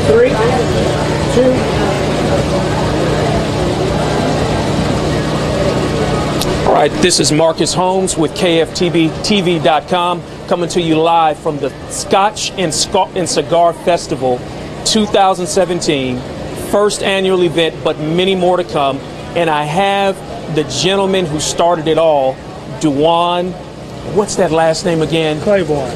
Three, two. All right, this is Marcus Holmes with KFTB.TV.com coming to you live from the Scotch and Cigar Festival 2017, first annual event, but many more to come. And I have the gentleman who started it all, Dwan. What's that last name again? Claiborne.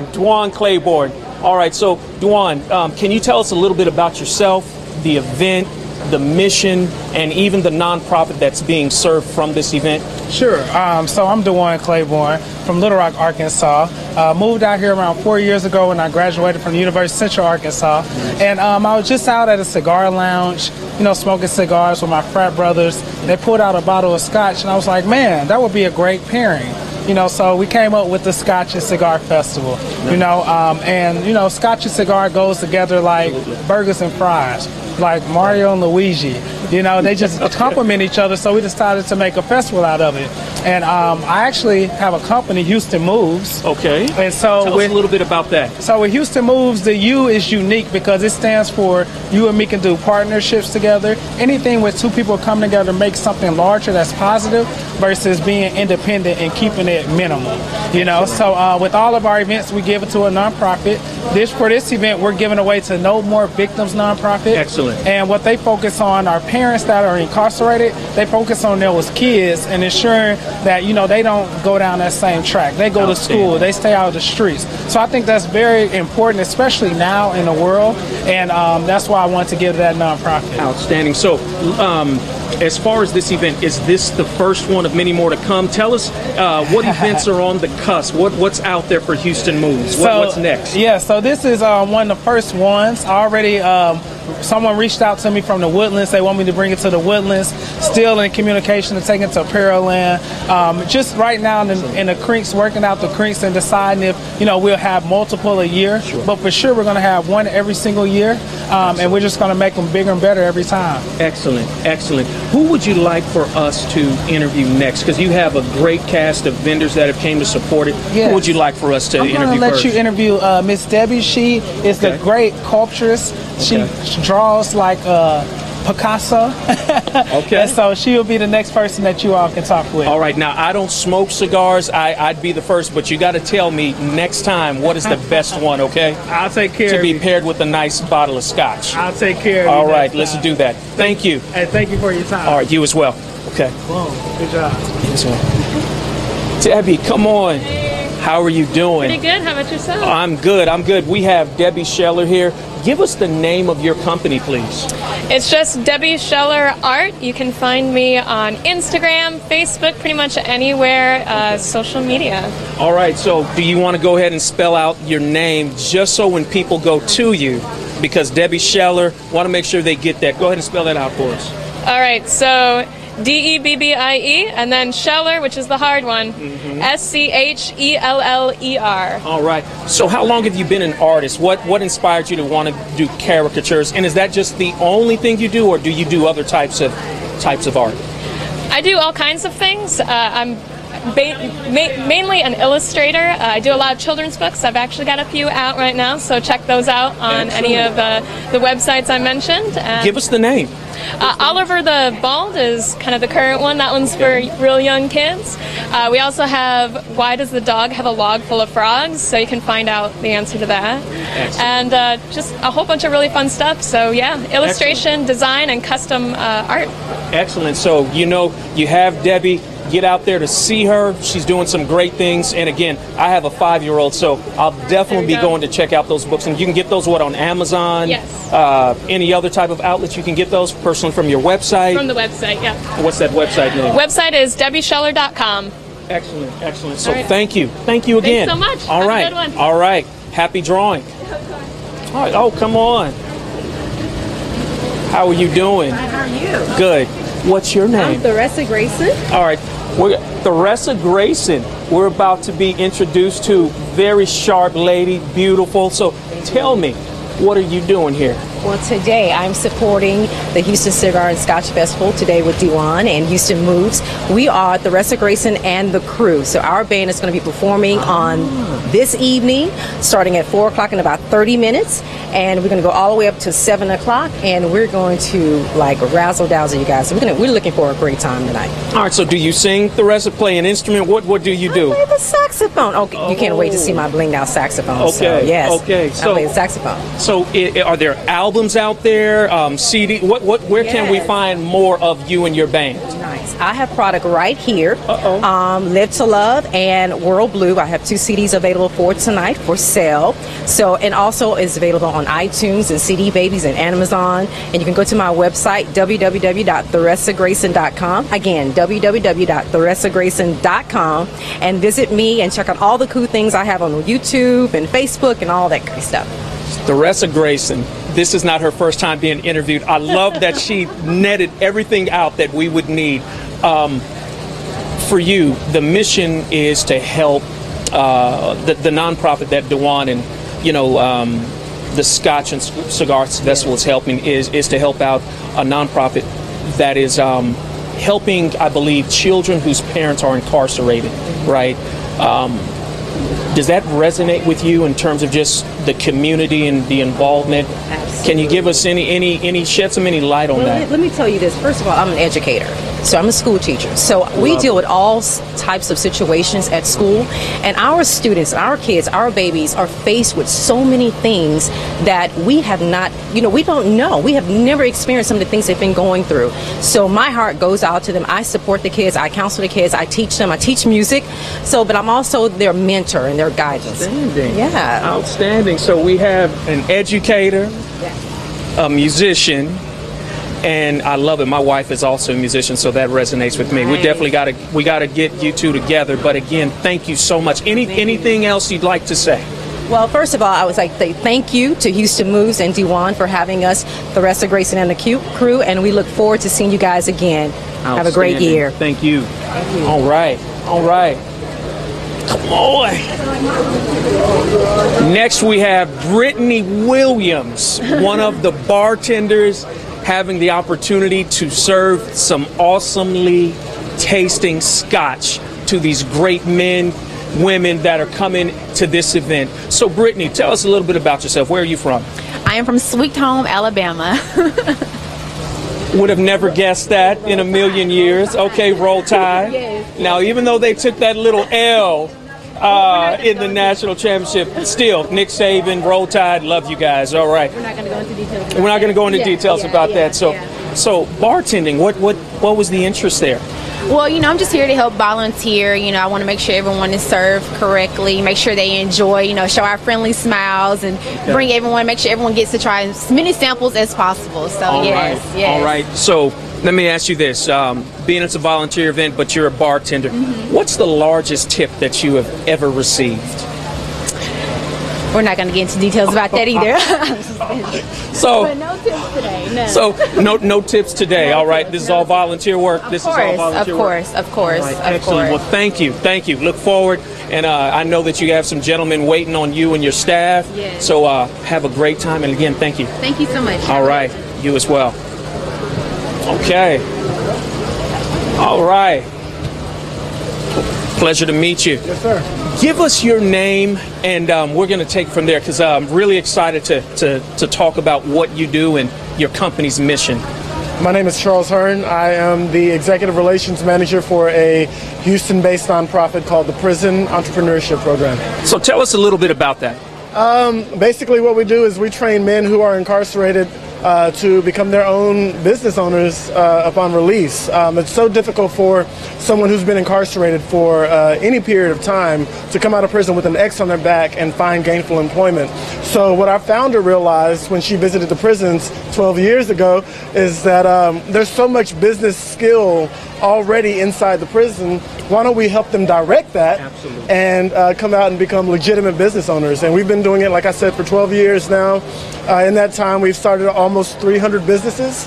Dwan Claiborne. All right, so Dwan, can you tell us a little bit about yourself, the event, the mission, and even the nonprofit that's being served from this event? Sure. So I'm Dwan Claiborne from Little Rock, Arkansas. Moved out here around 4 years ago when I graduated from the University of Central Arkansas. And I was just out at a cigar lounge, smoking cigars with my frat brothers. They pulled out a bottle of Scotch, and I was like, man, that would be a great pairing. So we came up with the Scotch and Cigar Festival, and Scotch and cigar goes together like burgers and fries, like Mario and Luigi. They just complement each other, so we decided to make a festival out of it. And I actually have a company, Houston Moves. Okay. And so tell us a little bit about that. So with Houston Moves, the U is unique because it stands for you and me can do partnerships together. Anything with two people coming together to make something larger that's positive versus being independent and keeping it minimal. So with all of our events, we give it to a nonprofit. For this event, we're giving away to No More Victims nonprofit. Excellent. And what they focus on are parents that are incarcerated. They focus on those kids and ensuring that they don't go down that same track. They go to school. They stay out of the streets. So I think that's very important, especially now in the world. And that's why I wanted to give that nonprofit. Outstanding. So as far as this event, is this the first one of many more to come? Tell us what events are on the cusp. What's out there for Houston Moves? What's next? Yeah, so this is one of the first ones. Already someone reached out to me from the Woodlands. They want me to bring it to the Woodlands. Still in communication to take it to Pearland. Just right now in the creeks, working out the creeks and deciding if we'll have multiple a year. Sure. But for sure we're going to have one every single year, and we're just going to make them bigger and better every time. Excellent, excellent. Who would you like for us to interview next? Because you have a great cast of vendors that have came to support it. Yes. Who would you like for us to interview first? I'm going to let you interview Miss Debbie. She is the great sculptress. She draws like Picasso. Okay. And so she will be the next person that you all can talk with. All right. Now, I don't smoke cigars. I'd be the first, but you got to tell me next time what is the best one, okay? I'll take care of you. To be paired with a nice bottle of Scotch. I'll take care of you. All right. Let's do that. Thank you. Hey, thank you for your time. All right. You as well. Okay. Boom. Good job. Yes, well. Debbie, come on. How are you doing? Pretty good. How about yourself? I'm good. I'm good. We have Debbie Scheller here. Give us the name of your company, please. It's just Debbie Scheller Art. You can find me on Instagram, Facebook, pretty much anywhere, social media. All right. So do you want to go ahead and spell out your name just so when people go to you, because Debbie Scheller, want to make sure they get that. Go ahead and spell that out for us. All right. So Debbie, and then Scheller, which is the hard one, Scheller. All right. So how long have you been an artist? What inspired you to want to do caricatures? And is that just the only thing you do, or do you do other types of art? I do all kinds of things. I'm mainly an illustrator. I do a lot of children's books. I've actually got a few out right now, so check those out on any of the websites I mentioned. Give us the name. Oliver the Bald is kind of the current one. That one's for real young kids. We also have Why Does the Dog Have a Log Full of Frogs? So you can find out the answer to that. Excellent. And just a whole bunch of really fun stuff. So yeah, illustration, design, and custom art. Excellent. So you have Debbie. Get out there to see her. She's doing some great things. And again, I have a 5-year-old, so I'll definitely be going to check out those books. And you can get those, on Amazon? Yes. Any other type of outlets you can get those personally from your website? From the website, yeah. What's that website name? Website is debbiescheller.com. Excellent, excellent. So thank you. Thank you again. Thanks so much. All right. Have a good one. All right. Happy drawing. All right. Oh, come on. How are you doing? How are you? Good. What's your name? I'm Theresa Grayson. All right. Theresa Grayson. We're about to be introduced to very sharp lady, beautiful. So tell me, what are you doing here? Well, today I'm supporting the Houston Cigar and Scotch Festival today with Dewan and Houston Moves. We are Theresa Grayson and the crew. So our band is going to be performing on this evening, starting at 4 o'clock in about 30 minutes. And we're going to go all the way up to 7 o'clock. And we're going to like razzle dazzle you guys. So we're looking for a great time tonight. All right, so do you sing, Theresa? Play an instrument? What do you do? I play the saxophone. Okay, you can't wait to see my blinged out saxophone. Okay, so, yes, okay. I play the saxophone. So are there albums out there, CD? Where can we find more of you and your band? Nice. I have product right here. Live to Love and World Blue. I have 2 CDs available for tonight for sale. So, and also is available on iTunes and CD Babies and Amazon. And you can go to my website, www.theresagrayson.com. Again, www.theresagrayson.com, and visit me and check out all the cool things I have on YouTube and Facebook and all that great stuff. Theresa Grayson. This is not her first time being interviewed. I love that she netted everything out that we would need. For you, the mission is to help the nonprofit that Dewan and the Scotch and Cigar Festival is helping is to help out a nonprofit that is helping, I believe, children whose parents are incarcerated, right? Does that resonate with you in terms of just the community and the involvement? Absolutely. Can you give us shed some light on that? Let me tell you this. First of all, I'm an educator. So I'm a school teacher. So we deal with all types of situations at school. And our students, our kids, our babies are faced with so many things that we have not, we don't know. We have never experienced some of the things they've been going through. So my heart goes out to them. I support the kids. I counsel the kids. I teach them. I teach music. So, but I'm also their mentor and their guidance. Outstanding. Yeah. Outstanding. So we have an educator, a musician, and I love it. My wife is also a musician, so that resonates with me. We definitely got to get you two together. But again, thank you so much. Anything else you'd like to say? Well, first of all, I would like to say thank you to Houston Moves and Dewan for having us, Theresa Grayson and the crew, and we look forward to seeing you guys again. Have a great year. Thank you. All right. Come on. Next, we have Brittany Williams, one of the bartenders, having the opportunity to serve some awesomely tasting scotch to these great men, women that are coming to this event. So, Brittany, tell us a little bit about yourself. Where are you from? I am from Sweet Home, Alabama. Would have never guessed that in a million years. Okay, Roll Tide. Yes. Now, even though they took that little L in the national championship, still, Nick Saban, Roll Tide, love you guys. All right. We're not going to go into details. We're not going to go into details about that. So bartending, what was the interest there? Well, I'm just here to help volunteer. I want to make sure everyone is served correctly, make sure they enjoy, show our friendly smiles and bring everyone, make sure everyone gets to try as many samples as possible. So, All yes. right. So let me ask you this. Being it's a volunteer event, but you're a bartender, what's the largest tip that you have ever received? We're not going to get into details about that either. So, but no tips today. No. So no tips today. All right. This is all volunteer work. Of course. All right, excellent. Well, thank you. Look forward, and I know that you have some gentlemen waiting on you and your staff. Yes. So have a great time, and again, thank you. Thank you so much. All right. You as well. Okay. All right. Pleasure to meet you. Yes, sir. Give us your name, and we're going to take from there because I'm really excited to talk about what you do and your company's mission. My name is Charles Hearn. I am the Executive Relations Manager for a Houston-based nonprofit called the Prison Entrepreneurship Program. So tell us a little bit about that. Basically what we do is we train men who are incarcerated to become their own business owners upon release. It's so difficult for someone who's been incarcerated for any period of time to come out of prison with an X on their back and find gainful employment. So what our founder realized when she visited the prisons 12 years ago is that there's so much business skill already inside the prison. Why don't we help them direct that and come out and become legitimate business owners? And we've been doing it, like I said, for 12 years now. In that time, we've started almost 300 businesses.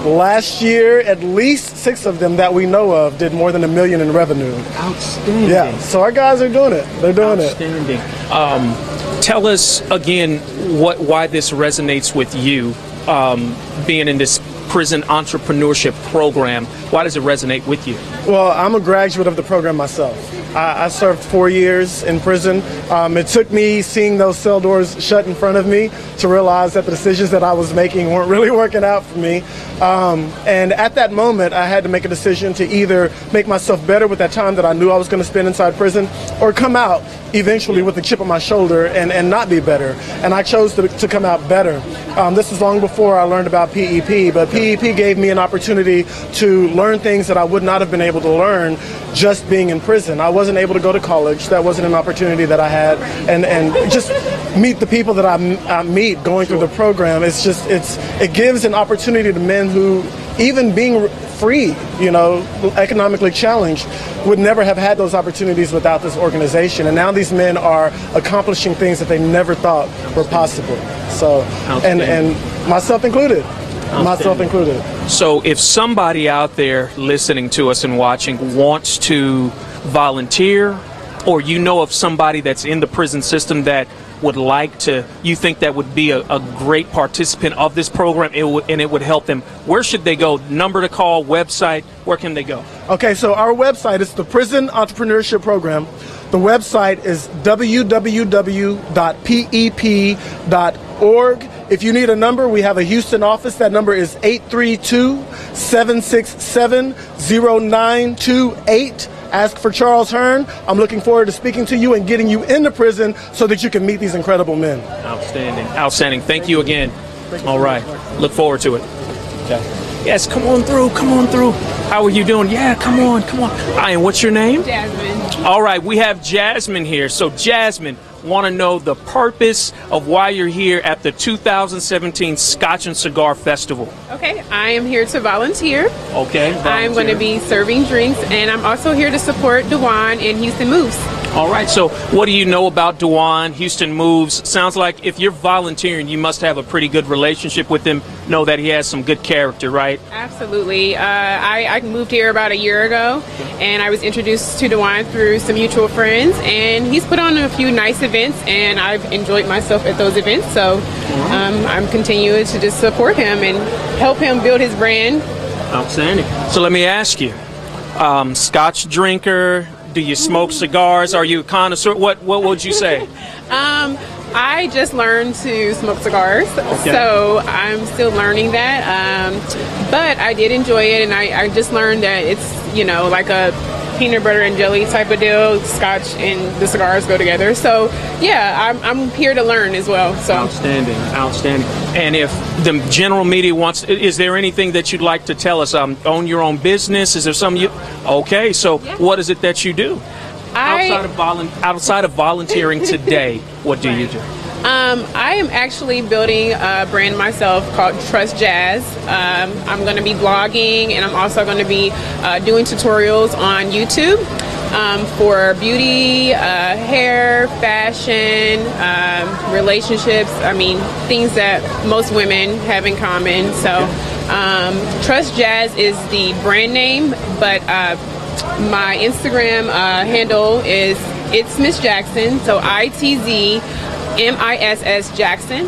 Last year, at least 6 of them that we know of did more than $1 million in revenue. Outstanding. Yeah, so our guys are doing it. They're doing it. Outstanding. Tell us again why this resonates with you, being in this prison entrepreneurship program. Why does it resonate with you? Well, I'm a graduate of the program myself. I served 4 years in prison. It took me seeing those cell doors shut in front of me to realize that the decisions that I was making weren't really working out for me. And at that moment, I had to make a decision to either make myself better with that time that I knew I was going to spend inside prison, or come out eventually with a chip on my shoulder and not be better. And I chose to come out better. This is long before I learned about PEP, but PEP gave me an opportunity to learn things that I would not have been able to learn just being in prison. I wasn't able to go to college. That wasn't an opportunity that I had. And just meet the people that I meet going through the program. It gives an opportunity to men who, even being free, economically challenged, would never have had those opportunities without this organization. And now these men are accomplishing things that they never thought were possible. So, and myself included. Myself included. So if somebody out there listening to us and watching wants to volunteer, or you know of somebody that's in the prison system that would like to, you think that would be a great participant of this program, and it would help them, where should they go? Number to call, website, where can they go? Okay, so our website is the Prison Entrepreneurship Program. The website is www.pep.org. If you need a number, we have a Houston office. That number is 832-767-0928. Ask for Charles Hearn. I'm looking forward to speaking to you and getting you into prison so that you can meet these incredible men. Outstanding. Outstanding. Thank you again. All right. Look forward to it. Okay. Yes, come on through. Come on through. How are you doing? Yeah, come on. Come on. And what's your name? Jasmine. All right. We have Jasmine here. So, Jasmine, want to know the purpose of why you're here at the 2017 Scotch and Cigar Festival. Okay, I am here to volunteer. Okay. I'm going to be serving drinks, and I'm also here to support Dewan and Houston Moves. All right, so what do you know about Dewan, Houston Moves? Sounds like if you're volunteering, you must have a pretty good relationship with him, know that he has some good character, right? Absolutely. I moved here about a year ago, and I was introduced to Dewan through some mutual friends, and he's put on a few nice events, and I've enjoyed myself at those events, so I'm continuing to just support him and help him build his brand. Outstanding. So let me ask you, Scotch drinker, do you smoke cigars? Are you a connoisseur? What would you say? I just learned to smoke cigars, so I'm still learning that. But I did enjoy it, and I just learned that it's, like a peanut butter and jelly type of deal. Scotch and the cigars go together. So yeah, I'm here to learn as well. So outstanding, outstanding. And if the general media wants, is there anything that you'd like to tell us? Own your own business? Is there something you? Okay, so what is it that you do? Outside of volunteering today, what do you do? I am actually building a brand myself called Trust Jazz. I'm going to be blogging, and I'm also going to be doing tutorials on YouTube for beauty, hair, fashion, relationships. I mean, things that most women have in common. So Trust Jazz is the brand name, but my Instagram handle is It's Miss Jackson, so ITZMISS Jackson.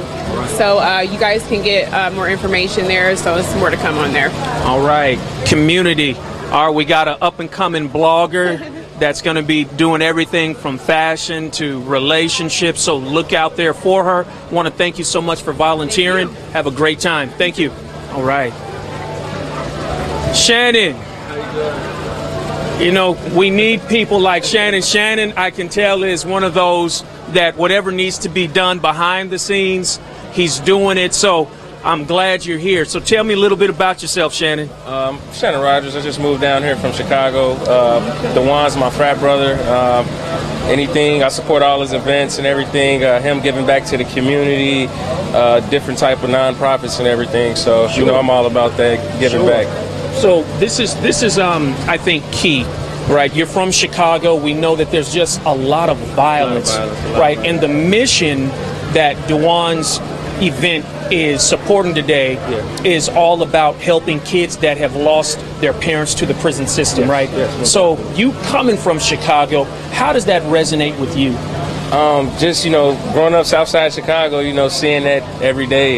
So you guys can get more information there, so it's more to come on there. All right, community. All right, we got an up-and-coming blogger that's going to be doing everything from fashion to relationships, so look out there for her. Want to thank you so much for volunteering. Have a great time. Thank you. All right. Shannon. How you doing? We need people like Shannon. Shannon, I can tell, is one of those that whatever needs to be done behind the scenes, he's doing it. So I'm glad you're here. So tell me a little bit about yourself, Shannon. Shannon Rogers. I just moved down here from Chicago. Dewan's my frat brother. Anything, I support all his events and everything. Him giving back to the community, different type of nonprofits and everything. So I'm all about that, giving back. So this is I think key, right? You're from Chicago. We know that there's just a lot of violence, right? And the mission that Dewan's event is supporting today is all about helping kids that have lost their parents to the prison system, right? Yes. So you coming from Chicago, how does that resonate with you? Just, growing up south side Chicago, seeing that every day,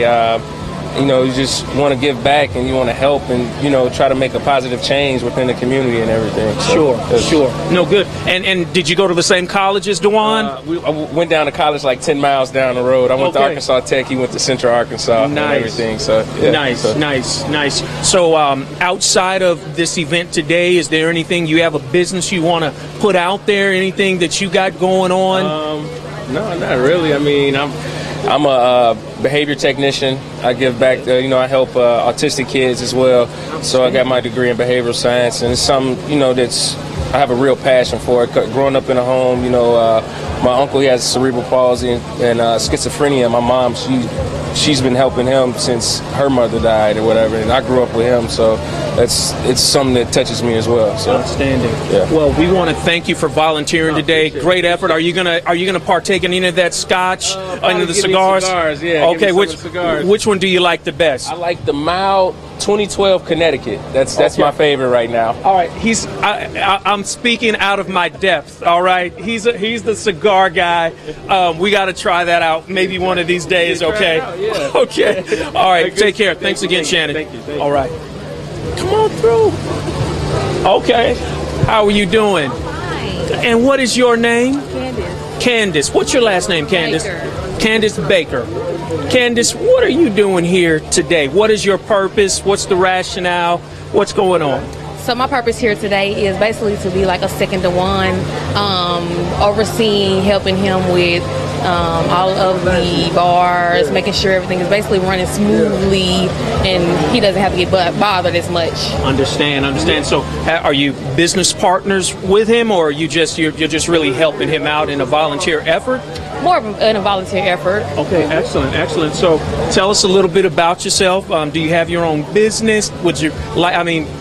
you just want to give back and you want to help and, try to make a positive change within the community and everything. So, Sure. No, good. And did you go to the same college as Dewan? I went down to college like 10 miles down the road. I went to Arkansas Tech. He went to Central Arkansas and everything. So, yeah. Nice. So outside of this event today, is there anything, you have a business you want to put out there? Anything that you got going on? No, not really. I mean, I'm a behavior technician. I give back, I help autistic kids as well. So I got my degree in behavioral science, and it's something, I have a real passion for it. Growing up in a home, my uncle, he has cerebral palsy and schizophrenia. My mom, she's been helping him since her mother died or whatever, and I grew up with him, so it's something that touches me as well. So. Outstanding. Yeah. Well, we want to thank you for volunteering today. Great effort. Are you gonna partake in any of that Scotch under the cigars? Yeah. Okay. Which one do you like the best? I like the mild 2012 Connecticut. That's my favorite right now. All right. I'm speaking out of my depth. All right. He's the cigar guy. We got to try that out maybe one of these days. Okay. Okay. All right. Take care. Thanks again, Shannon. Thank you. All right. Come on through. Okay. How are you doing? Fine. And what is your name? Candace. Candace. What's your last name, Candace? Baker. Candace Baker. Candace, what are you doing here today? What is your purpose? What's the rationale? What's going on? So my purpose here today is basically to be like a second to one, overseeing, helping him with all of the bars, making sure everything is basically running smoothly and he doesn't have to get bothered as much. Understand. So are you business partners with him, or are you're just really helping him out in a volunteer effort? More in a volunteer effort. Okay, excellent. So tell us a little bit about yourself. Do you have your own business? Would you like,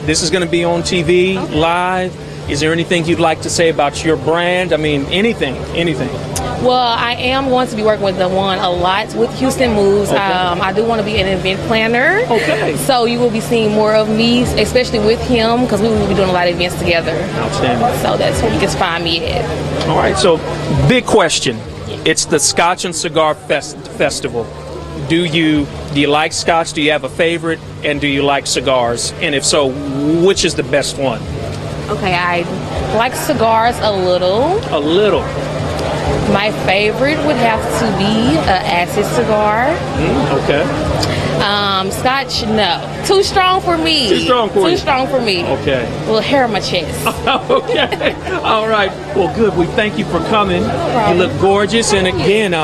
this is going to be on TV, live. Is there anything you'd like to say about your brand? Anything. Well, I am going to be working with Dewan a lot with Houston Moves. Okay. I do want to be an event planner. Okay. So you will be seeing more of me, especially with him, because we will be doing a lot of events together. Outstanding. So that's where you can find me at. All right, so big question. It's the Scotch and Cigar Festival. Do you like Scotch? Do you have a favorite? And do you like cigars? And if so, which is the best one? Okay, I like cigars a little. A little. My favorite would have to be an acid cigar. Okay. Scotch, no. Too strong for me. Too strong for me. Okay. A little hair on my chest. Okay. All right. Well, good. We thank you for coming. You look gorgeous. And again,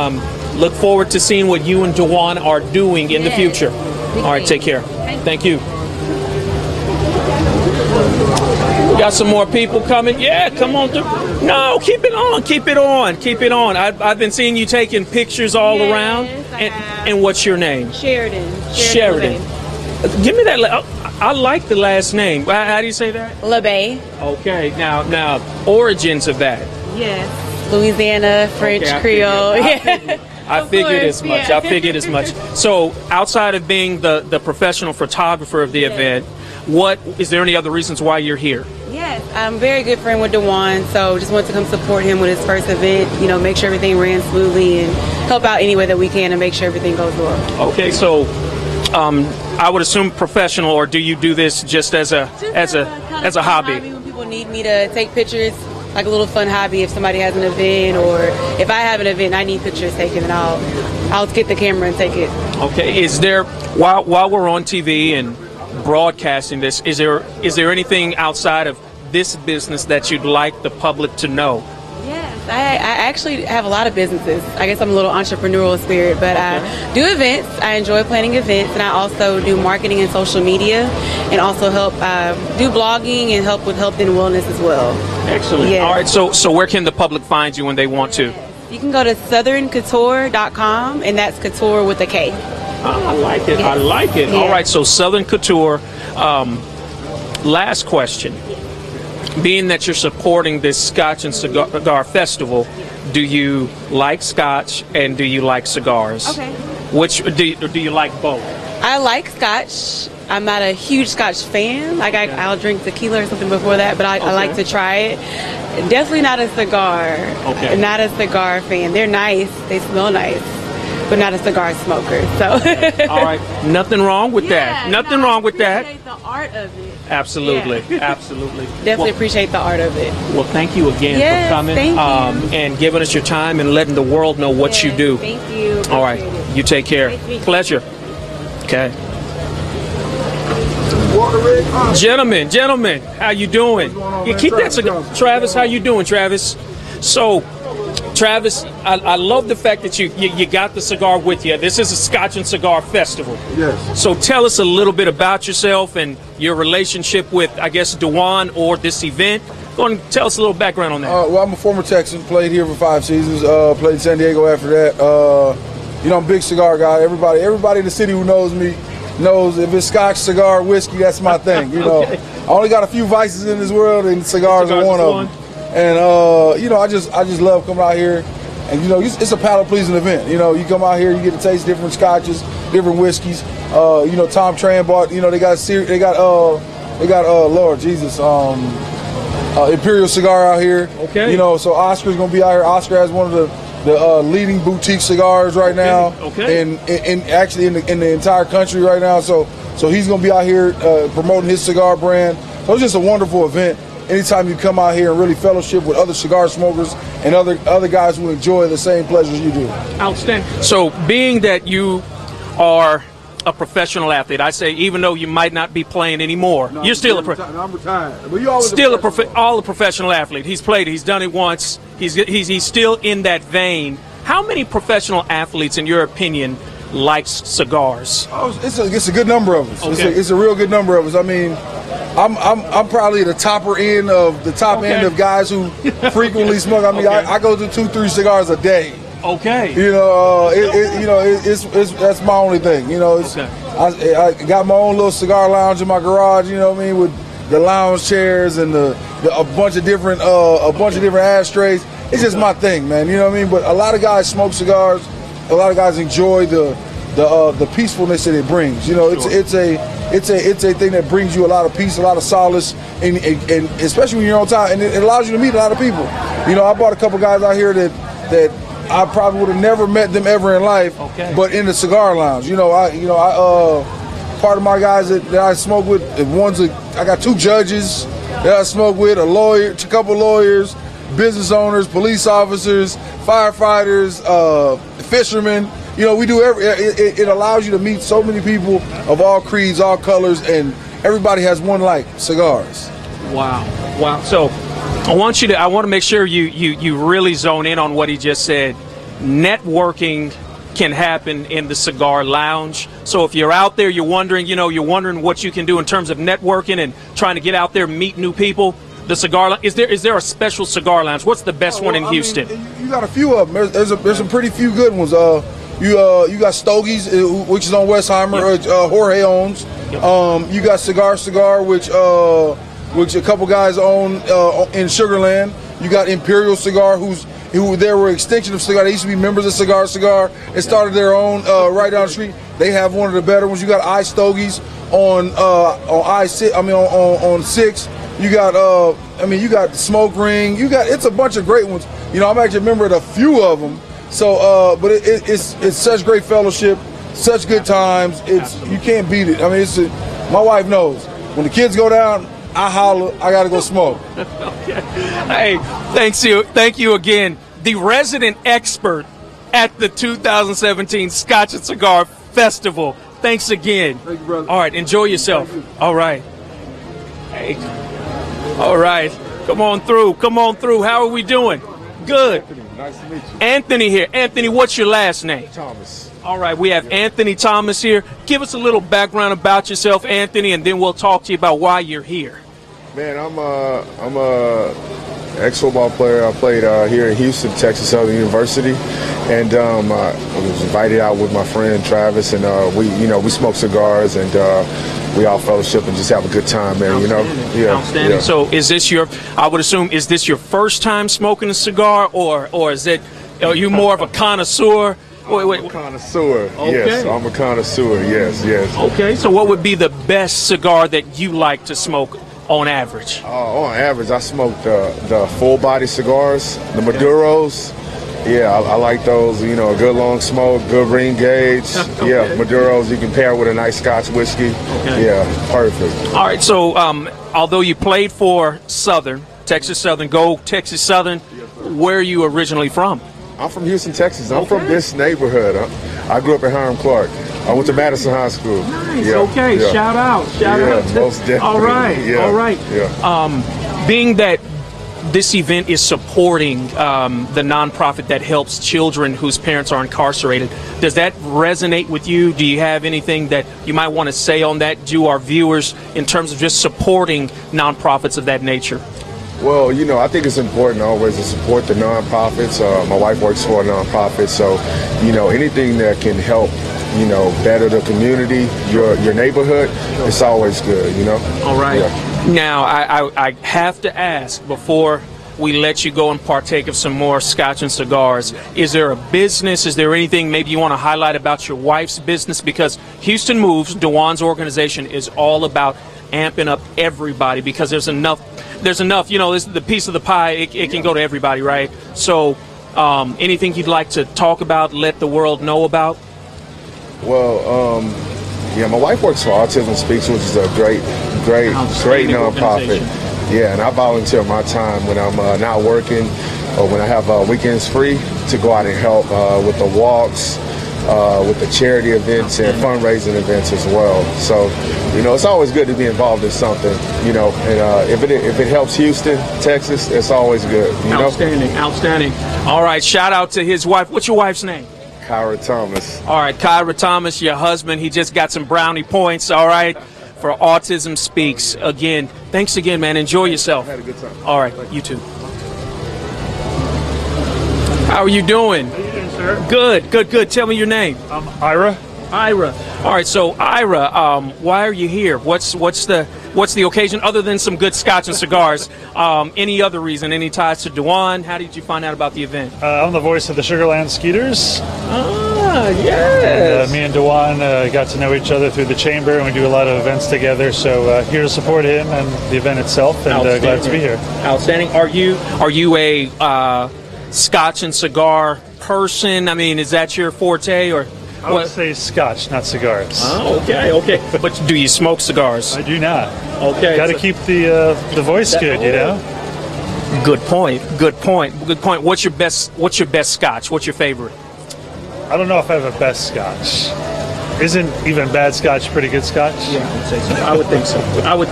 look forward to seeing what you and Dewan are doing in the future. All right. Take care. Thank you. We got some more people coming. Yeah, come on. No, keep it on. I've been seeing you taking pictures all around. And what's your name? Sheridan. Give me that. I like the last name. How do you say that? LeBay. Okay. Now, origins of that. Yes. Louisiana, French, Creole. I figured as much. So, outside of being the professional photographer of the event, is there any other reasons why you're here? Yes, I'm a very good friend with Dewan, so just want to come support him with his first event, make sure everything ran smoothly and help out any way that we can and make sure everything goes well. Okay, so I would assume professional, or do you do this just as a hobby? When people need me to take pictures, like a little fun hobby, if somebody has an event or if I have an event I need pictures taken, and I'll get the camera and take it. Okay, is there, while we're on TV and broadcasting this, is there anything outside of this business that you'd like the public to know? Yes, I actually have a lot of businesses. I guess I'm a little entrepreneurial spirit, but I do events. I enjoy planning events, and I also do marketing and social media, and also help do blogging and help with health and wellness as well. Excellent. Yes. All right, so where can the public find you when they want to? You can go to southerncouture.com, and that's couture with a K. I like it. Yes. I like it. Yeah. All right, so Southern Couture. Last question. Being that you're supporting this Scotch and Cigar Festival, do you like Scotch and do you like cigars? Okay. Which do you like both? I like Scotch. I'm not a huge Scotch fan. Like I'll drink tequila or something before that, but I like to try it. Definitely not a cigar. Okay. Not a cigar fan. They're nice. They smell nice, but not a cigar smoker. So. All right. Nothing wrong with that. Nothing wrong with that. I appreciate the art of it. Absolutely. Yeah. Absolutely. Definitely appreciate the art of it. Well, thank you again Yes, for coming thank you. and giving us your time and letting the world know what you do. Thank you. All right. Appreciate it. You take care. Nice to meet you. Pleasure. Okay. Gentlemen, how you doing? You keep that cigar. Travis, how you doing, Travis? So, Travis, I love the fact that you got the cigar with you. This is a Scotch and Cigar Festival. Yes. So tell us a little bit about yourself and your relationship with, I guess, Dewan or this event. Go and tell us a little background on that. Well, I'm a former Texan. Played here for 5 seasons. Played in San Diego after that. I'm a big cigar guy. Everybody in the city who knows me knows if it's Scotch, cigar, whiskey, that's my thing. Okay. I only got a few vices in this world, and cigars are one of them. And I just love coming out here, and it's a palate pleasing event. You come out here, you get to taste different scotches, different whiskeys. Tom Tran bought. They got Lord Jesus, Imperial Cigar out here. Okay. So Oscar's gonna be out here. Oscar has one of the leading boutique cigars right now. Okay. And actually in the entire country right now. So he's gonna be out here promoting his cigar brand. So it's just a wonderful event. Anytime you come out here and really fellowship with other cigar smokers and other guys who enjoy the same pleasures you do. Outstanding. So being that you are a professional athlete, I say even though you might not be playing anymore, you're still I'm retired. But you always still a professional athlete. He's played. He's done it once. He's still in that vein. How many professional athletes, in your opinion, likes cigars? Oh, it's a good number of us. Okay. It's a real good number of us. I mean, I'm probably the topper end of the top end of guys who frequently smoke. I mean, I go to 2-3 cigars a day. Okay. That's my only thing. I got my own little cigar lounge in my garage. With the lounge chairs and a bunch of different ashtrays. It's just my thing, man. But a lot of guys smoke cigars. A lot of guys enjoy the peacefulness that it brings. It's a thing that brings you a lot of peace, a lot of solace, and especially when you're on time, and it allows you to meet a lot of people. I brought a couple guys out here that I probably would have never met them ever in life, but in the cigar lounge. Part of my guys that I smoke with, I got 2 judges that I smoke with, a couple lawyers, business owners, police officers, firefighters, fishermen. We do it allows you to meet so many people of all creeds, all colors, and everybody has one cigars. Wow. So I want to make sure you really zone in on what he just said. Networking can happen in the cigar lounge. So if you're out there, you're wondering what you can do in terms of networking and trying to get out there and meet new people. The cigar lounge, is there a special cigar lounge? What's the best one in Houston? You got a few of them. There's some pretty few good ones. You got Stogie's, which is on Westheimer, Jorge owns. You got Cigar, which a couple guys own in Sugarland. You got Imperial Cigar, who they were extension of Cigar. They used to be members of Cigar. They started their own right down the street. They have one of the better ones. You got Stogie's on I-6. I mean on 6. You got Smoke Ring. It's a bunch of great ones. I'm actually a member of a few of them. So, but it's such great fellowship, such good times. You can't beat it. I mean, my wife knows when the kids go down, I holler, I gotta go smoke. Okay. Hey, thank you again. The resident expert at the 2017 Scotch and Cigar Festival. Thanks again. Thank you, brother. All right, enjoy yourself. All right. Hey. All right. Come on through. How are we doing? Good. Anthony, nice to meet you. Anthony here. Anthony, what's your last name? Thomas. All right, we have Anthony Thomas here. Give us a little background about yourself, Anthony, and then we'll talk to you about why you're here. Man, I'm a ex-football player. I played here in Houston, Texas Southern University, and I was invited out with my friend Travis, and we smoke cigars, and we all fellowship and just have a good time, man. Outstanding. Yeah. So, is this I would assume, is this your first time smoking a cigar, or is it? Are you more of a connoisseur? Wait. I'm a connoisseur. Okay. Yes, I'm a connoisseur. Yes. Okay, so what would be the best cigar that you like to smoke on average? On average, I smoke the full body cigars, the Maduros. Yeah, I like those. You know, a good long smoke, good ring gauge. Okay. Yeah, Maduros you can pair with a nice Scotch whiskey. Okay. Yeah, perfect. All right, so although you played for Southern, Texas Southern, go Texas Southern, where are you originally from? I'm from Houston, Texas. I'm from this neighborhood. I grew up in Hiram Clark. I went to Madison High School. Nice. Okay. Yeah. Shout out. Shout out. Most definitely. All right. Yeah. All right. Yeah. Being that this event is supporting the nonprofit that helps children whose parents are incarcerated, does that resonate with you? Do you have anything that you might want to say on that to our viewers in terms of just supporting nonprofits of that nature? Well, you know, I think it's important always to support the nonprofits. My wife works for a nonprofit, so, you know, anything that can help, you know, better the community, your neighborhood, it's always good, you know? All right. Yeah. Now, I have to ask before we let you go and partake of some more Scotch and cigars, is there a business, is there anything maybe you want to highlight about your wife's business? Because Houston Moves, DeJuan's organization, is all about amping up everybody because there's enough, you know, this, the piece of the pie, it can go to everybody, right? So anything you'd like to talk about, let the world know about? Well, yeah, my wife works for Autism Speaks, which is a great nonprofit. Yeah, and I volunteer my time when I'm not working or when I have weekends free to go out and help with the walks, with the charity events and fundraising events as well. So, you know, it's always good to be involved in something, you know, and if it helps Houston, Texas, it's always good. You know? Outstanding. All right, shout out to his wife. What's your wife's name? Kyra Thomas. All right, Kyra Thomas, your husband, he just got some brownie points, all right, for Autism Speaks. Again, thanks again, man. Enjoy yourself. I had a good time. All right, you too. How are you doing? How you doing, sir? Good. Tell me your name. I'm Ira. All right, so Ira, why are you here? What's the occasion other than some good Scotch and cigars? Any other reason? Any ties to DeJuan? How did you find out about the event? I'm the voice of the Sugarland Skeeters. Ah, yes. And, me and DeJuan got to know each other through the chamber, and we do a lot of events together. So here to support him and the event itself, and glad to be here. Outstanding. Are you a Scotch and cigar person? I mean, is that your forte, or? I would say Scotch, not cigars. Oh, okay. But do you smoke cigars? I do not. Okay. Got to keep the voice good, you know. Good point. What's your best Scotch? What's your favorite? I don't know if I have a best Scotch. Isn't even bad Scotch pretty good Scotch? Yeah, I would say so. I would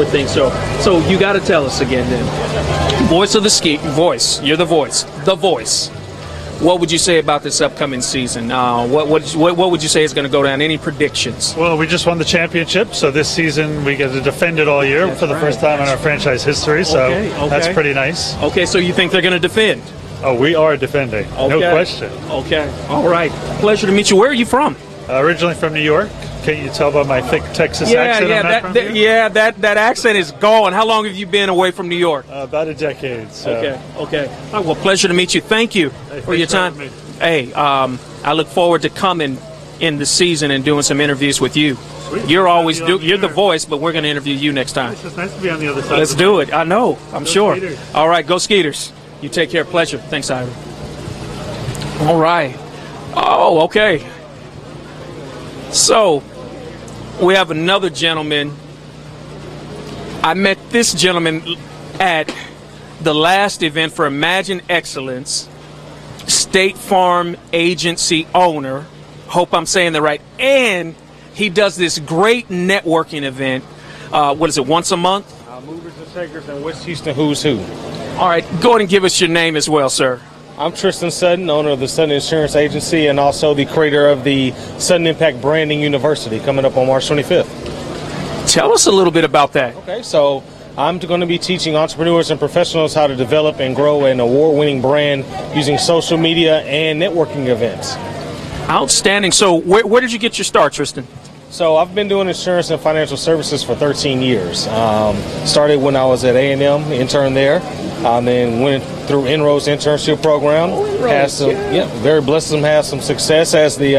think so. So you got to tell us again then. Voice of the voice. You're the voice. The voice. What would you say about this upcoming season? What would you say is going to go down? Any predictions? Well, we just won the championship, so this season we get to defend it all year for the first time in our franchise history, so that's pretty nice. Okay, so you think they're going to defend? Oh, we are defending, no question. Okay, all right. Pleasure to meet you. Where are you from? Originally from New York. Can't you tell by my thick Texas accent? That accent is gone. How long have you been away from New York? About a decade. So. Okay. All right, well, pleasure to meet you. Thank you for your time. Hey, I look forward to coming in the season and doing some interviews with you. Sweet. You're the voice, but we're going to interview you next time. It's just nice to be on the other side. Let's do it. I know. I'm sure. Skeeters. All right, go Skeeters. You take care. Pleasure. Thanks, Ira. All right. Oh, okay. So, we have another gentleman. I met this gentleman at the last event for Imagine Excellence, State Farm Agency owner. Hope I'm saying that right. And he does this great networking event. What is it, once a month? Movers and Shakers and West Houston Who's Who. All right, go ahead and give us your name as well, sir. I'm Tristan Sutton, owner of the Sutton Insurance Agency and also the creator of the Sutton Impact Branding University coming up on March 25th. Tell us a little bit about that. Okay, so I'm going to be teaching entrepreneurs and professionals how to develop and grow an award-winning brand using social media and networking events. Outstanding. So where did you get your start, Tristan? So I've been doing insurance and financial services for 13 years. Started when I was at A&M, interned there, then went through Inroads internship program. Has some, very blessed to have some success as the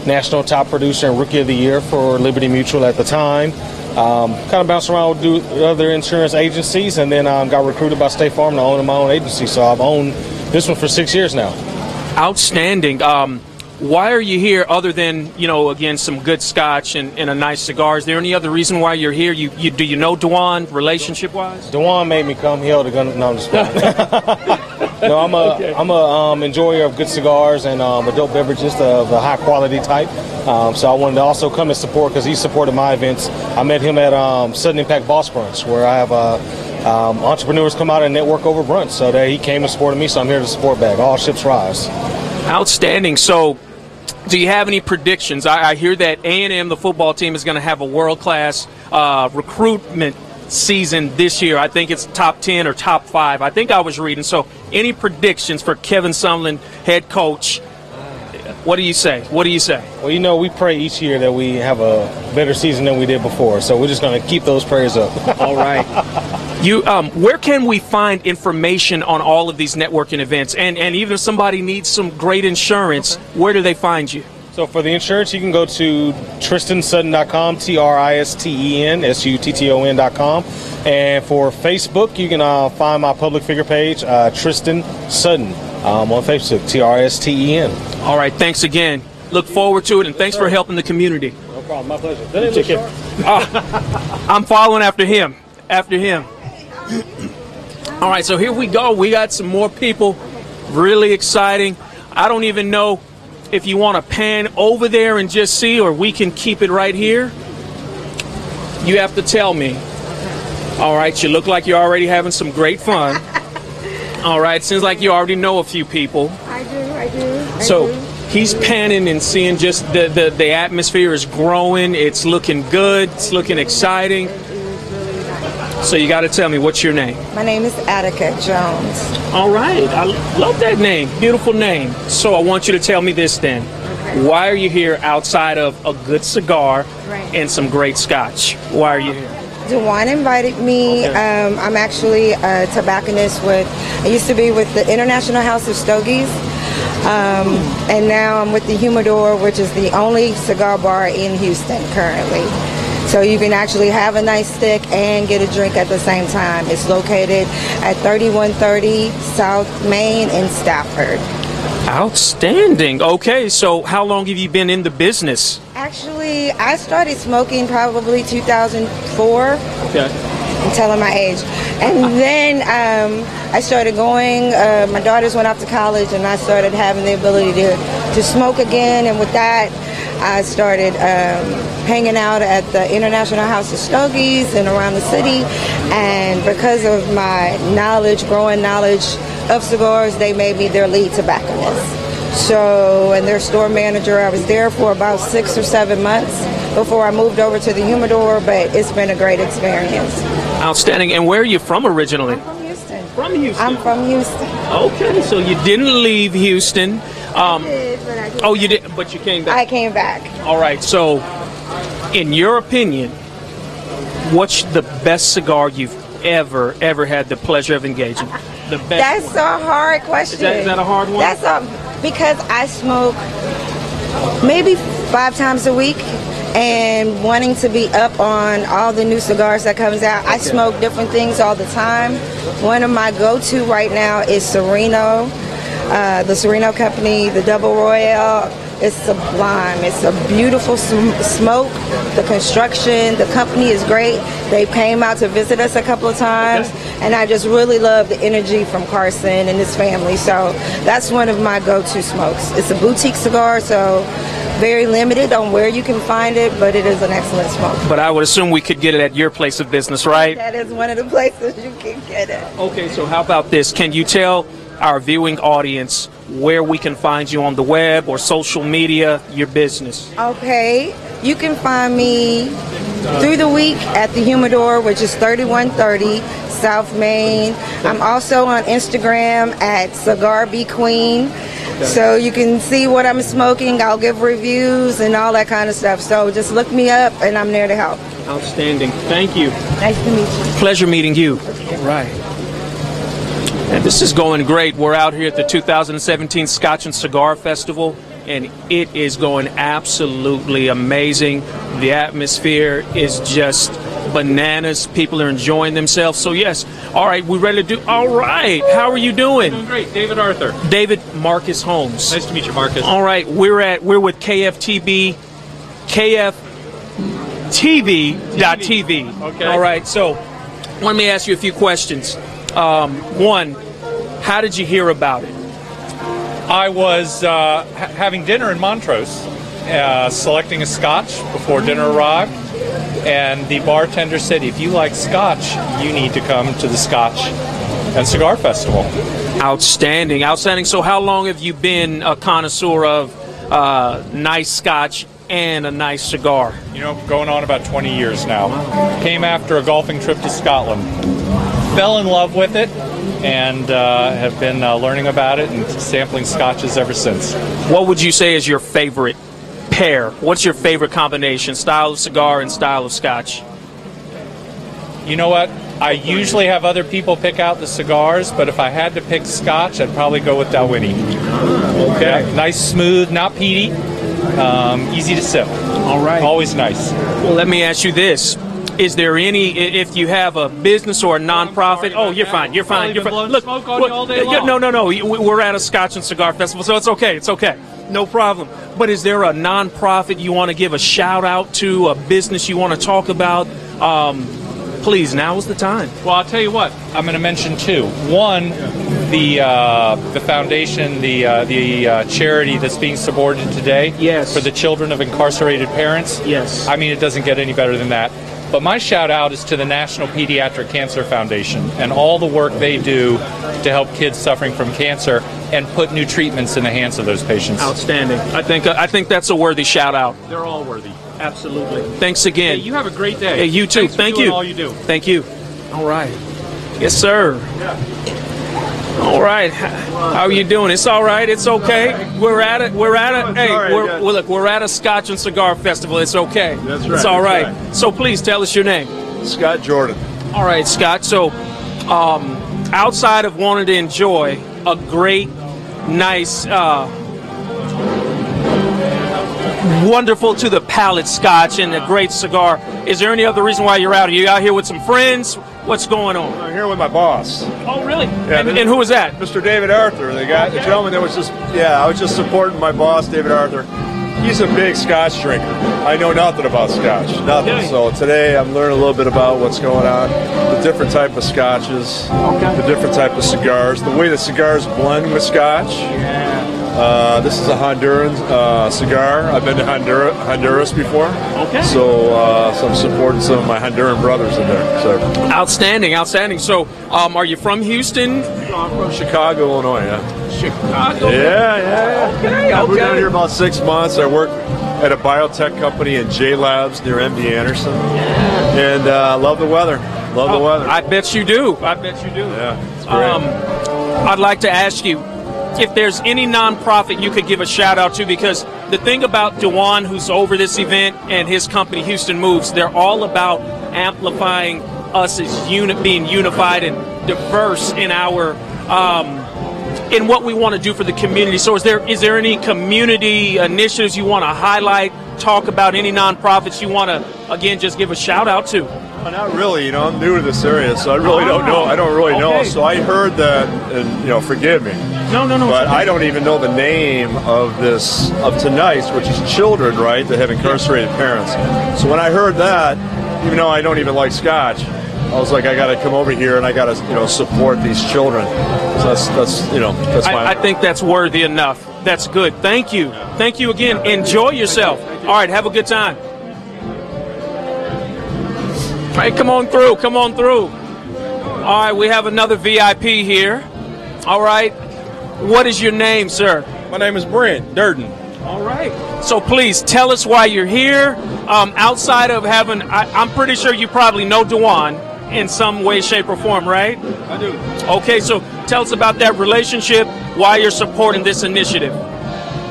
national top producer and rookie of the year for Liberty Mutual at the time. Kind of bounced around with other insurance agencies, and then got recruited by State Farm to own my own agency. So I've owned this one for 6 years now. Outstanding. Why are you here other than, again, some good scotch and a nice cigar? Is there any other reason why you're here? Do you know Dewan relationship-wise? Dewan made me come. He held a gun. No, I'm just playing. No, I'm a enjoyer of good cigars and adult beverages of the high-quality type. So I wanted to also come and support because he supported my events. I met him at Sudden Impact Boss Brunch, where I have entrepreneurs come out and network over brunch. So that he came and supported me, so I'm here to support back. All ships rise. Outstanding. So, do you have any predictions? I hear that A&M, the football team, is going to have a world-class recruitment season this year. I think it's top 10 or top 5. I think I was reading. So, any predictions for Kevin Sumlin, head coach? What do you say? Well, we pray each year that we have a better season than we did before. So we're just going to keep those prayers up. All right. Where can we find information on all of these networking events? And even if somebody needs some great insurance, where do they find you? So for the insurance, you can go to tristansutton.com, TristenSutton.com. And for Facebook, you can find my public figure page, Tristan Sutton, on Facebook, TRSTEN. All right, thanks again. Look forward to it, and thanks for helping the community. No problem, my pleasure. I'm following after him. All right, so here we go. We got some more people. Really exciting. I don't even know if you want to pan over there and just see, or we can keep it right here. You have to tell me. All right, you look like you're already having some great fun. All right, seems like you already know a few people. I do. So he's panning and seeing just the atmosphere is growing. It's looking good. It's looking exciting. So you got to tell me, what's your name? My name is Attica Jones. All right. I love that name. Beautiful name. So I want you to tell me this then. Why are you here outside of a good cigar and some great scotch? Why are you here? Dewan invited me. Okay. I'm actually a tobacconist I used to be with the International House of Stogies. And now I'm with the Humidor, which is the only cigar bar in Houston currently. So you can actually have a nice stick and get a drink at the same time. It's located at 3130 South Main in Stafford. Outstanding. Okay, so how long have you been in the business? Actually, I started smoking probably 2004. Okay. I'm telling my age. And then I started going, my daughters went off to college, and I started having the ability to smoke again. And with that, I started hanging out at the International House of Stogies and around the city. And because of my growing knowledge of cigars, they made me their lead tobacconist. So, and their store manager, I was there for about 6 or 7 months before I moved over to the Humidor, but it's been a great experience. Outstanding. And where are you from originally? I'm from Houston. From Houston? I'm from Houston. Okay, so you didn't leave Houston. I did, but I didn't. You did, but you came back. I came back. All right, so in your opinion, what's the best cigar you've ever had the pleasure of engaging? The best. That's a hard question. Is that a hard one? Because I smoke maybe 5 times a week, and wanting to be up on all the new cigars that comes out. I smoke different things all the time. One of my go-to right now is Sereno, the Sereno company, the Double Royale. It's sublime. It's a beautiful smoke. The construction, the company is great. They came out to visit us a couple of times, and I just really love the energy from Carson and his family. So that's one of my go-to smokes. It's a boutique cigar, so very limited on where you can find it, but it is an excellent smoke. But I would assume we could get it at your place of business, right? That is one of the places you can get it. Okay, so how about this? Can you tell our viewing audience where we can find you on the web or social media, your business? Okay, you can find me through the week at the Humidor, which is 3130 South Main. I'm also on Instagram at Cigar Be Queen. So you can see what I'm smoking. I'll give reviews and all that kind of stuff. So just look me up, and I'm there to help. Outstanding. Thank you. Nice to meet you. Pleasure meeting you. Okay. Right. And this is going great. We're out here at the 2017 Scotch and Cigar Festival, and it is going absolutely amazing. The atmosphere is just bananas. People are enjoying themselves. So yes, all right, we're ready to do. All right, how are you doing? Doing great. David Arthur. David Marcus Holmes. Nice to meet you, Marcus. All right, we're with KFTB, KFTV.TV. Okay. All right, so let me ask you a few questions. One, how did you hear about it? I was having dinner in Montrose, selecting a Scotch before dinner arrived, and the bartender said, if you like Scotch, you need to come to the Scotch and Cigar Festival. Outstanding, outstanding. So how long have you been a connoisseur of nice Scotch and a nice cigar? You know, going on about 20 years now. Came after a golfing trip to Scotland. Fell in love with it, and have been learning about it and sampling Scotches ever since. What would you say is your favorite pair? What's your favorite combination, style of cigar and style of Scotch? You know what? I usually have other people pick out the cigars, but if I had to pick Scotch, I'd probably go with Dalwhinnie. Okay. Yeah, nice, smooth, not peaty, easy to sip. All right. Always nice. Well, let me ask you this. Is there any, if you have a business or a nonprofit? Oh, you're fine. You're fine. You're fine. Look, smoke on you all day long. No. We're at a Scotch and Cigar Festival, so it's okay. It's okay. No problem. But is there a nonprofit you want to give a shout out to, a business you want to talk about? Please, now is the time. Well, I'll tell you what. I'm going to mention two. One, the foundation, the charity that's being supported today. Yes. For the children of incarcerated parents. Yes. I mean, it doesn't get any better than that. But my shout out is to the National Pediatric Cancer Foundation and all the work they do to help kids suffering from cancer and put new treatments in the hands of those patients. Outstanding. I think that's a worthy shout out. They're all worthy. Absolutely. Thanks again. Hey, you have a great day. Hey, you too. Thanks for Thank doing you. all you do. Thank you. All right. Yes, sir. Yeah. All right. How are you doing? It's all right. It's okay. We're at it. Hey, we're at a Scotch and Cigar Festival. It's okay. That's right. It's all right. That's right. So please tell us your name. Scott Jordan. All right, Scott. So, outside of wanting to enjoy a great, nice, wonderful to the palate Scotch and a great cigar, is there any other reason why you're out? Are you out here with some friends? What's going on? I'm here with my boss. Oh, really? Yeah, and who was that? Mr. David Arthur. The gentleman that was just, I was just supporting my boss, David Arthur. He's a big Scotch drinker. I know nothing about Scotch, nothing. Okay. So today I'm learning a little bit about what's going on, the different type of Scotches, the different type of cigars, the way the cigars blend with Scotch. This is a Honduran cigar. I've been to Honduras before. Okay. So I'm supporting some of my Honduran brothers in there. So Outstanding, outstanding. So, are you from Houston? I'm from Chicago, Illinois. Yeah. Chicago. Yeah. Okay. I moved down here about 6 months. I work at a biotech company in J Labs near MD Anderson, and love the weather. Love the weather. I bet you do. I bet you do. Yeah, it's great. I'd like to ask you if there's any nonprofit you could give a shout out to, because the thing about Dewan, who's over this event, and his company Houston Moves, they're all about amplifying us as being unified and diverse in our in what we want to do for the community. So is there any community initiatives you want to highlight, talk about, any nonprofits you want to, again, just give a shout out to? Well, not really. I'm new to this area, so I really don't know. I don't really know. So I heard that, and forgive me. No. But I don't even know the name of tonight's, which is children, right, that have incarcerated parents. So when I heard that, even though I don't even like Scotch, I was like, I got to come over here and I got to, support these children. So that's my. I think that's worthy enough. That's good. Thank you. Thank you again. Enjoy yourself. All right. Have a good time. All right. Come on through. Come on through. All right. We have another VIP here. All right. What is your name, sir? My name is Brent Durden. All right. So please tell us why you're here. Outside of having, I'm pretty sure you probably know Dewan in some way, shape, or form, right? I do. Okay, so tell us about that relationship, why you're supporting this initiative.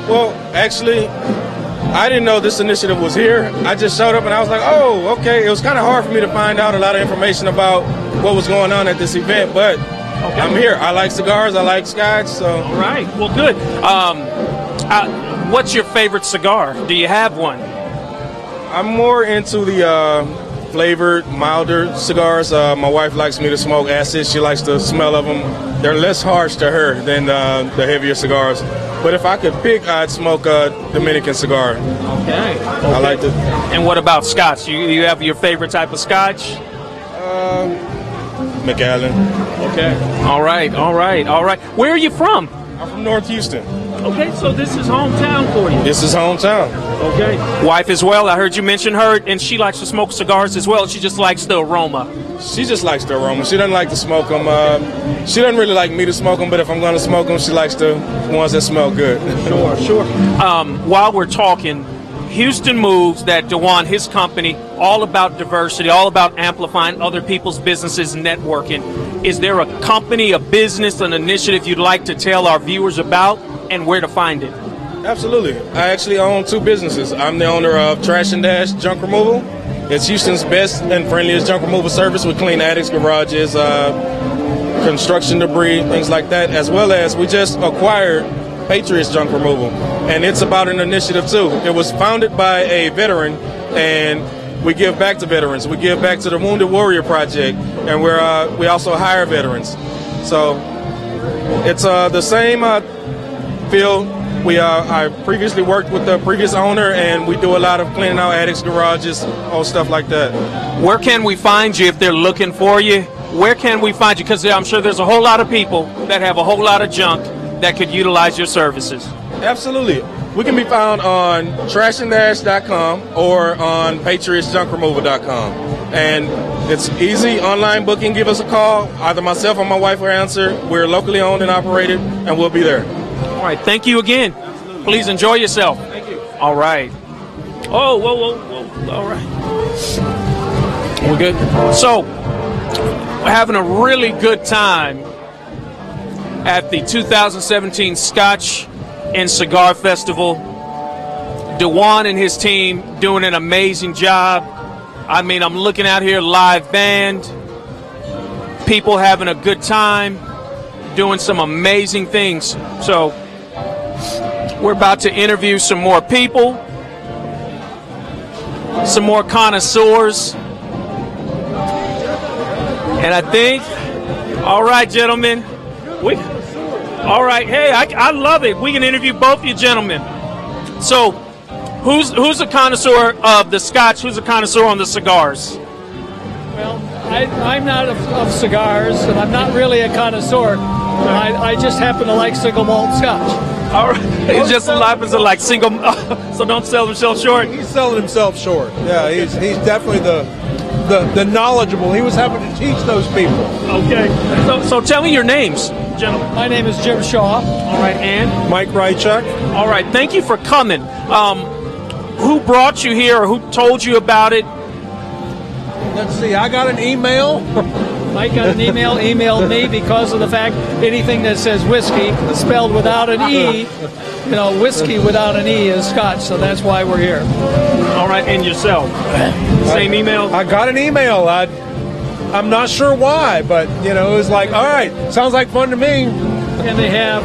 Well, actually, I didn't know this initiative was here. I just showed up and I was like, oh, okay. It was kind of hard for me to find out a lot of information about what was going on at this event, but Okay. I'm here. I like cigars. I like Scotch. So. All right. Well, good. What's your favorite cigar? Do you have one? I'm more into the flavored, milder cigars. My wife likes me to smoke acid. She likes the smell of them. They're less harsh to her than the heavier cigars. But if I could pick, I'd smoke a Dominican cigar. Okay. I like it. And what about Scotch? You have your favorite type of Scotch? McAllen. Okay. All right. Where are you from? I'm from North Houston. Okay, so this is hometown for you. This is hometown. Okay. Wife as well. I heard you mention her, and she likes to smoke cigars as well. She just likes the aroma. She just likes the aroma. She doesn't like to smoke them. She doesn't really like me to smoke them, but if I'm going to smoke them, she likes the ones that smell good. Sure. While we're talking, Houston Moves, that Dewan, his company, all about diversity, all about amplifying other people's businesses, networking. Is there a company, a business, an initiative you'd like to tell our viewers about and where to find it? Absolutely. I actually own 2 businesses. I'm the owner of Trash and Dash Junk Removal. It's Houston's best and friendliest junk removal service. We clean attics, garages, construction debris, things like that, as well as we just acquired Patriots Junk Removal. And it's about an initiative, too. It was founded by a veteran, and we give back to veterans. We give back to the Wounded Warrior Project, and we also hire veterans. So it's the same field. I previously worked with the previous owner, and we do a lot of cleaning out attics, garages, all stuff like that. Where can we find you if they're looking for you? Where can we find you? Because I'm sure there's a whole lot of people that have a whole lot of junk that could utilize your services. Absolutely. We can be found on trashanddash.com or on patriotsjunkremoval.com. And it's easy, online booking. Give us a call. Either myself or my wife will answer. We're locally owned and operated, and we'll be there. All right. Thank you again. Absolutely. Please enjoy yourself. Thank you. All right. Oh, whoa. All right. We're good. So, we're having a really good time at the 2017 Scotch and Cigar Festival. Dewan and his team doing an amazing job. I mean, I'm looking out here, live band, people having a good time, doing some amazing things. So we're about to interview some more people, some more connoisseurs. And I think, all right, gentlemen, all right, hey, I love it. We can interview both you gentlemen. So, who's a connoisseur of the Scotch? Who's a connoisseur on the cigars? Well, I'm not of cigars, and I'm not really a connoisseur. I just happen to like single malt Scotch. All right, he just happens to like single. So don't sell himself short. He's selling himself short. Yeah, he's definitely the knowledgeable. He was having to teach those people. Okay. So tell me your names, gentlemen. My name is Jim Shaw. All right, and Mike Rychuk. All right, thank you for coming. Who brought you here, or who told you about it? Let's see. I got an email. Mike got an emailed me because of the fact anything that says whiskey spelled without an E, whiskey without an E is Scotch, so that's why we're here. All right, and yourself? Same email? I got an email. I'm not sure why, but, it was like, all right, sounds like fun to me. And they have,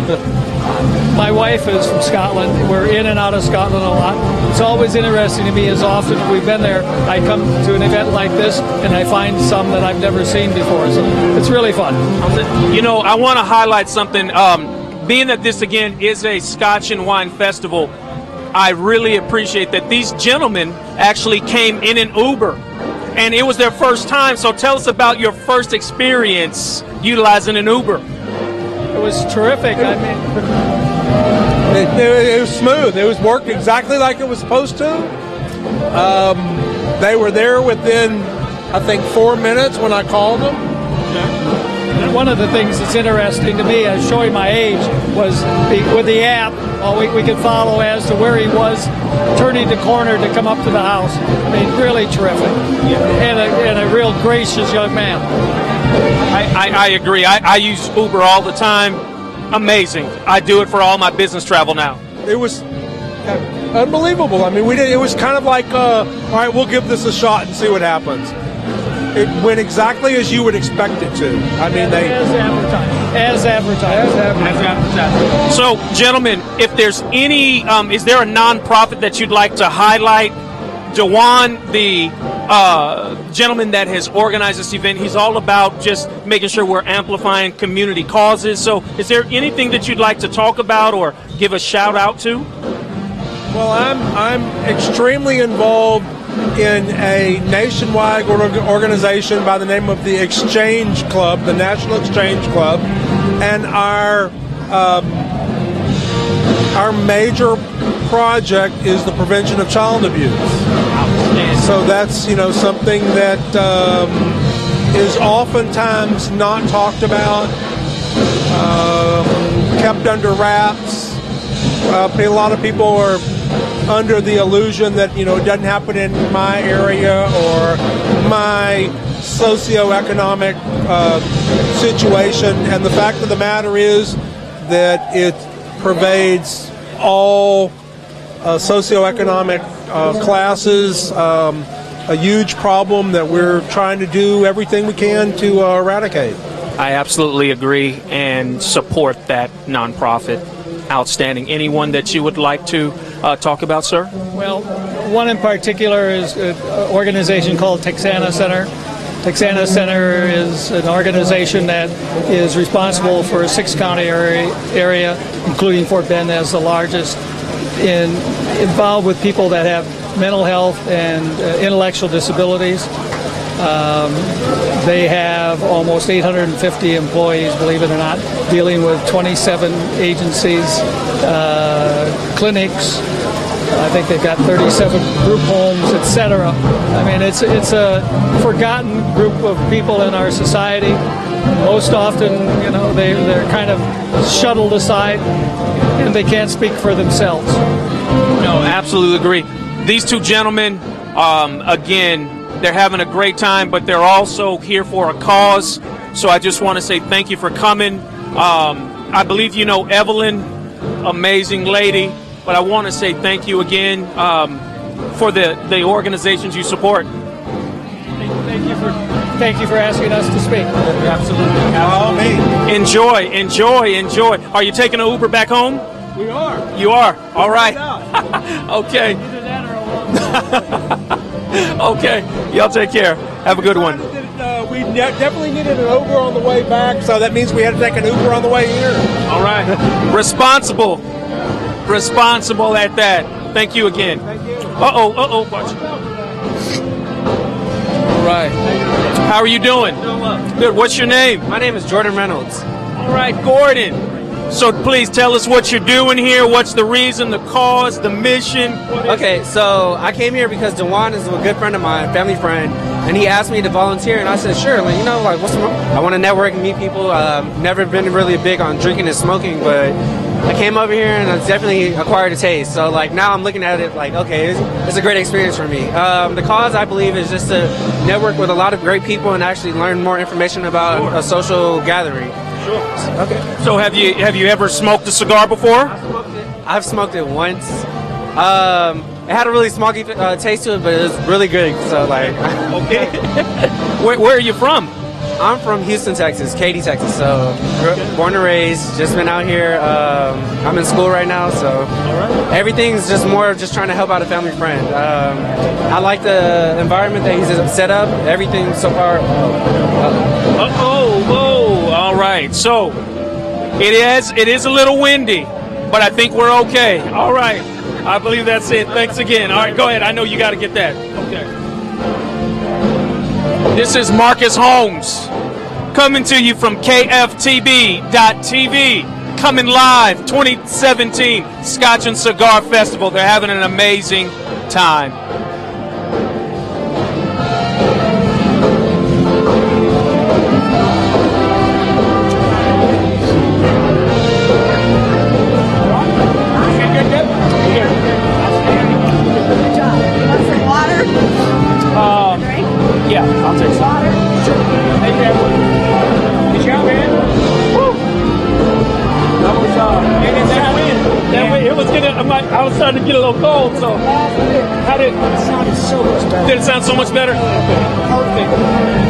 my wife is from Scotland. We're in and out of Scotland a lot. It's always interesting to me as often as we've been there. I come to an event like this and I find some that I've never seen before. So it's really fun. I want to highlight something. Being that this, again, is a Scotch and Wine Festival, I really appreciate that these gentlemen actually came in an Uber. And it was their first time. So tell us about your first experience utilizing an Uber. It was terrific. I mean, it was smooth. It was worked exactly like it was supposed to. They were there within, I think, 4 minutes when I called them. And one of the things that's interesting to me, showing my age, was with the app, we could follow as to where he was turning the corner to come up to the house. I mean, really terrific. And a real gracious young man. I agree. I use Uber all the time. Amazing. I do it for all my business travel now. It was unbelievable. I mean, it was kind of like, all right, we'll give this a shot and see what happens. it went exactly as you would expect it to. I mean, they As advertised. So, gentlemen, if there's any, is there a nonprofit that you'd like to highlight? Dewan, the gentleman that has organized this event, he's all about just making sure we're amplifying community causes. So, is there anything that you'd like to talk about or give a shout out to? Well, I'm extremely involved in a nationwide organization by the name of the Exchange Club, the National Exchange Club, and our major project is the prevention of child abuse. So that's something that is oftentimes not talked about, kept under wraps. A lot of people are under the illusion that it doesn't happen in my area or my socioeconomic situation, and the fact of the matter is that it pervades all socioeconomic classes. A huge problem that we're trying to do everything we can to eradicate. I absolutely agree and support that nonprofit. Outstanding. Anyone that you would like to talk about, sir? Well, one in particular is an organization called Texana Center. Texana Center is an organization that is responsible for a 6-county area, including Fort Bend as the largest, involved with people that have mental health and intellectual disabilities. They have almost 850 employees, believe it or not, dealing with 27 agencies, clinics. I think they've got 37 group homes, etc. I mean, it's a forgotten group of people in our society. Most often, they're kind of shuttled aside, and they can't speak for themselves. No, absolutely agree. These two gentlemen, again, they're having a great time, but they're also here for a cause. So I just want to say thank you for coming. I believe you know Evelyn, amazing lady. But I want to say thank you again for the organizations you support. Thank you for asking us to speak. Absolutely. Enjoy. Are you taking an Uber back home? We are. You are? All right. Okay. Okay. Y'all take care. Have a good one. We definitely needed an Uber on the way back, so that means we had to take an Uber on the way here. All right. Responsible at that. Thank you again. Uh-oh. Watch. All right. How are you doing? Doing well. Good. What's your name? My name is Jordan Reynolds. All right, Gordon. So please tell us what you're doing here. What's the reason, the cause, the mission? Okay, so I came here because Dewan is a good friend of mine, family friend, and he asked me to volunteer, and I said, sure. What's wrong? I want to network and meet people. Never been really big on drinking and smoking, but I came over here and I definitely acquired a taste. So now I'm looking at it like, okay, it's a great experience for me. The cause, I believe, is just to network with a lot of great people and actually learn more information about a social gathering. Sure. Okay. So have you ever smoked a cigar before? I've smoked it once. It had a really smoky taste to it, but it was really good. So okay. Where are you from? I'm from Houston, Texas, Katy, Texas. So born and raised, just been out here. I'm in school right now, so everything's just more of just trying to help out a family friend. I like the environment that he's set up. Everything so far. All right. So it is a little windy, but I think we're okay. All right. I believe that's it. Thanks again. All right, go ahead. I know you got to get that. Okay. This is Marcus Holmes coming to you from KFTB.TV. Coming live 2017 Scotch and Cigar Festival. They're having an amazing time. Yeah, I'll take some. Water. Sure. Take that one. Good job, man. Woo. That was, that win. It it was getting. I was starting to get a little cold. So, how did it sounded so much better? Did it sound so much better? Perfect.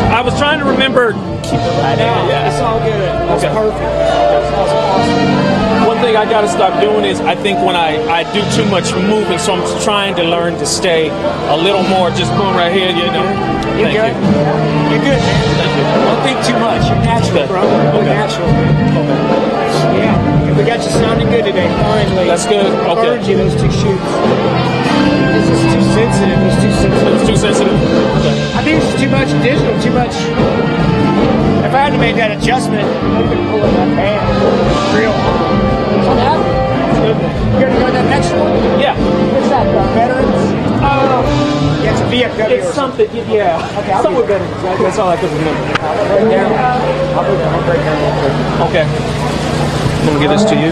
I was trying to remember. Yeah, it's all good. It's perfect. That's awesome. One thing I got to stop doing is I think when I do too much moving, so I'm trying to learn to stay a little more just going right here. You know. You're good. You're good, man. Thank you. Don't think too much. You're natural, bro. You're natural. Yeah. We got you sounding good today. Finally. That's good. Okay. I heard you those two shoots. This is too sensitive. It's too sensitive. It's too sensitive. Okay. I think it's too much digital. Too much. If I had to make that adjustment, I could pull it up and real. So now, you gonna go to that next one? Yeah. What's that? Veterans. Yeah, it's a VFW. It's something. Yeah. Okay, I'll somewhere be better. That's all I could remember. Right down. I'll break down. Okay. I'm gonna give this to you.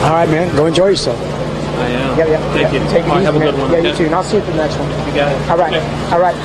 All right, man. Go enjoy yourself. I am. Yeah. Thank you. Take it All right, easy, have a man. good one. Yeah, you too. And I'll see you for the next one. You got it. All right. Okay. All right.